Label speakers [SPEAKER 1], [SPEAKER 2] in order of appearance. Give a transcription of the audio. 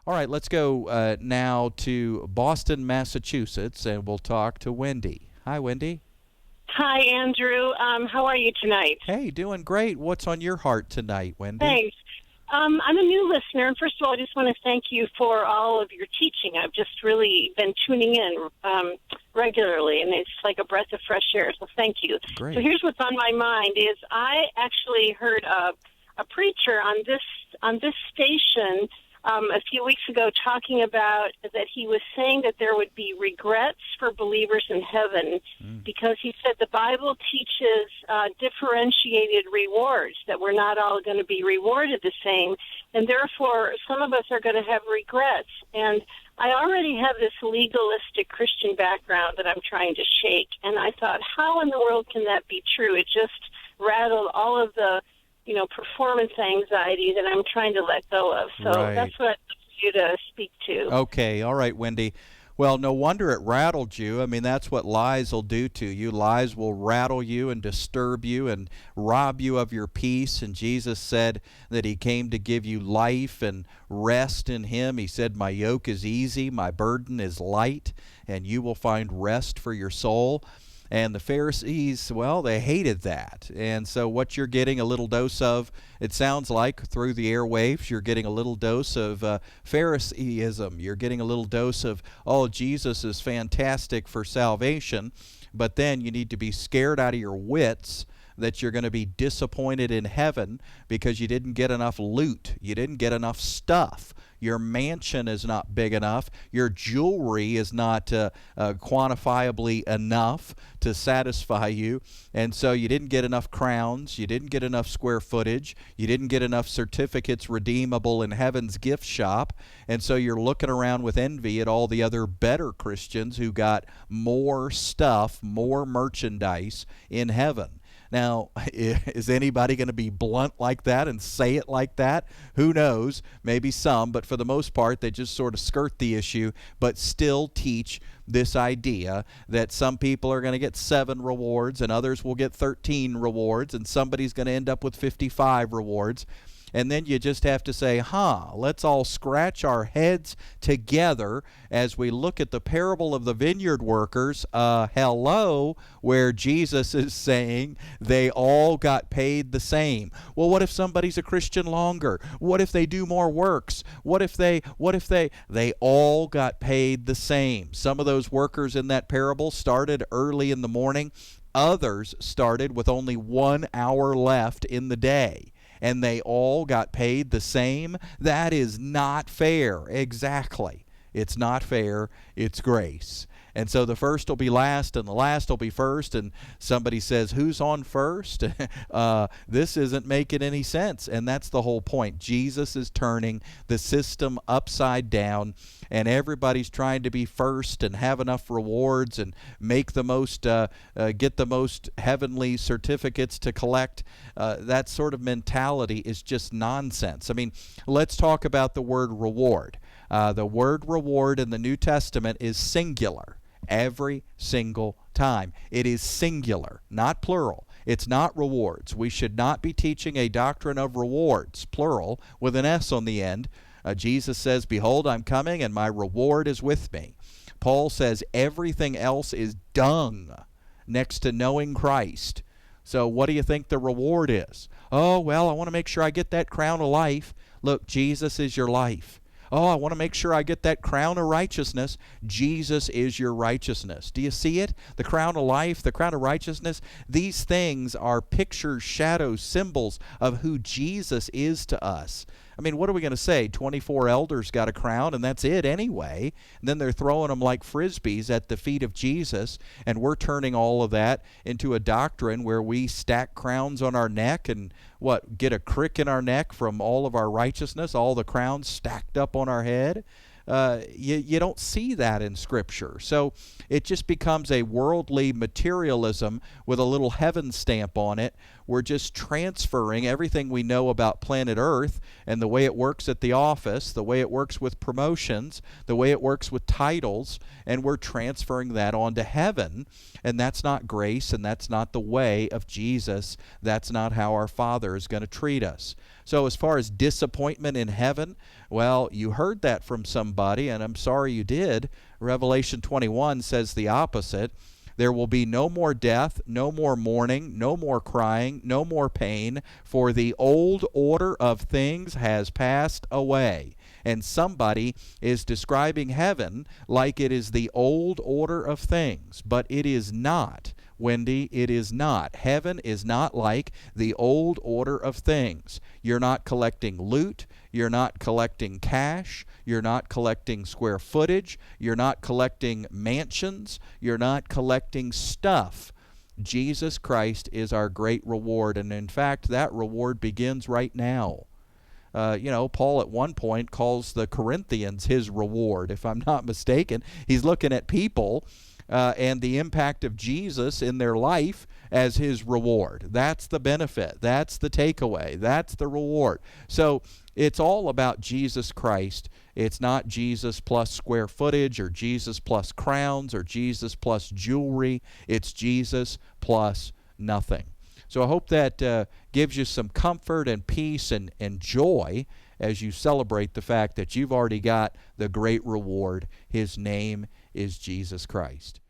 [SPEAKER 1] All right, let's go now to Boston, Massachusetts, and we'll talk to Wendy. Hi, Wendy.
[SPEAKER 2] Hi, Andrew. How are you tonight?
[SPEAKER 1] Hey, doing great. What's on your heart tonight, Wendy?
[SPEAKER 2] Thanks. I'm a new listener, and first of all, I just want to thank you for all of your teaching. I've just really been tuning in regularly, and it's like a breath of fresh air, so thank you. So
[SPEAKER 1] Great.
[SPEAKER 2] here's what's on my mind is I actually heard a preacher on this station a few weeks ago talking about that he was saying that there would be regrets for believers in heaven because he said the Bible teaches differentiated rewards, that we're not all going to be rewarded the same, and therefore some of us are going to have regrets. And I already have this legalistic Christian background that I'm trying to shake, and I thought, how in the world can that be true? It just rattled all of the performance anxiety that I'm trying to let go of. So
[SPEAKER 1] Right.
[SPEAKER 2] that's what I'd like you to speak to.
[SPEAKER 1] Okay, all right, Wendy. Well, no wonder it rattled you. I mean, that's what lies will do to you. Lies will rattle you and disturb you and rob you of your peace. And Jesus said that he came to give you life and rest in him. He said, my yoke is easy, my burden is light, and you will find rest for your soul. And the Pharisees, well, they hated that. And so what you're getting a little dose of, it sounds like through the airwaves, you're getting a little dose of Phariseeism. You're getting a little dose of, oh, Jesus is fantastic for salvation, but then you need to be scared out of your wits that you're going to be disappointed in heaven because you didn't get enough loot. You didn't get enough stuff. Your mansion is not big enough. Your jewelry is not quantifiably enough to satisfy you. And so you didn't get enough crowns. You didn't get enough square footage. You didn't get enough certificates redeemable in heaven's gift shop. And so you're looking around with envy at all the other better Christians who got more stuff, more merchandise in heaven. Now, is anybody going to be blunt like that and say it like that? Who knows? Maybe some, but for the most part, they just sort of skirt the issue, but still teach this idea that some people are going to get 7 rewards and others will get 13 rewards, and somebody's going to end up with 55 rewards. And then you just have to say, let's all scratch our heads together as we look at the parable of the vineyard workers, where Jesus is saying they all got paid the same. Well, what if somebody's a Christian longer? What if they do more works? What if they all got paid the same? Some of those workers in that parable started early in the morning. Others started with only 1 hour left in the day, and they all got paid the same. That is not fair. Exactly. It's not fair. It's grace. And so the first will be last and the last will be first, and somebody says, who's on first? This isn't making any sense. And that's the whole point. Jesus is turning the system upside down, and everybody's trying to be first and have enough rewards and make the most, get the most heavenly certificates to collect. That sort of mentality is just nonsense. I mean, let's talk about the word reward. The word reward in the New Testament is singular every single time. It is singular, not plural. It's not rewards. We should not be teaching a doctrine of rewards, plural, with an S on the end. Jesus says, behold, I'm coming, and my reward is with me. Paul says everything else is dung next to knowing Christ. So what do you think the reward is? Oh, well, I want to make sure I get that crown of life. Look, Jesus is your life. Oh, I want to make sure I get that crown of righteousness. Jesus is your righteousness. Do you see it? The crown of life, the crown of righteousness. These things are pictures, shadows, symbols of who Jesus is to us. I mean, what are we going to say? 24 elders got a crown, and that's it anyway. And then they're throwing them like frisbees at the feet of Jesus, and we're turning all of that into a doctrine where we stack crowns on our neck and get a crick in our neck from all of our righteousness, all the crowns stacked up on our head. You don't see that in Scripture. So it just becomes a worldly materialism with a little heaven stamp on it. We're just transferring everything we know about planet Earth and the way it works at the office, the way it works with promotions, the way it works with titles, and we're transferring that onto heaven. And that's not grace, and that's not the way of Jesus. That's not how our Father is going to treat us. So as far as disappointment in heaven, well, you heard that from somebody, and I'm sorry you did. Revelation 21 says the opposite. There will be no more death, no more mourning, no more crying, no more pain, for the old order of things has passed away. And somebody is describing heaven like it is the old order of things, but it is not. Wendy, it is not. Heaven is not like the old order of things. You're not collecting loot. You're not collecting cash. You're not collecting square footage. You're not collecting mansions. You're not collecting stuff. Jesus Christ is our great reward, and in fact, that reward begins right now. Paul at one point calls the Corinthians his reward, if I'm not mistaken. He's looking at people and the impact of Jesus in their life as his reward. That's the benefit. That's the takeaway. That's the reward. So it's all about Jesus Christ. It's not Jesus plus square footage or Jesus plus crowns or Jesus plus jewelry. It's Jesus plus nothing. So I hope that gives you some comfort and peace and joy as you celebrate the fact that you've already got the great reward. His name is Jesus Christ.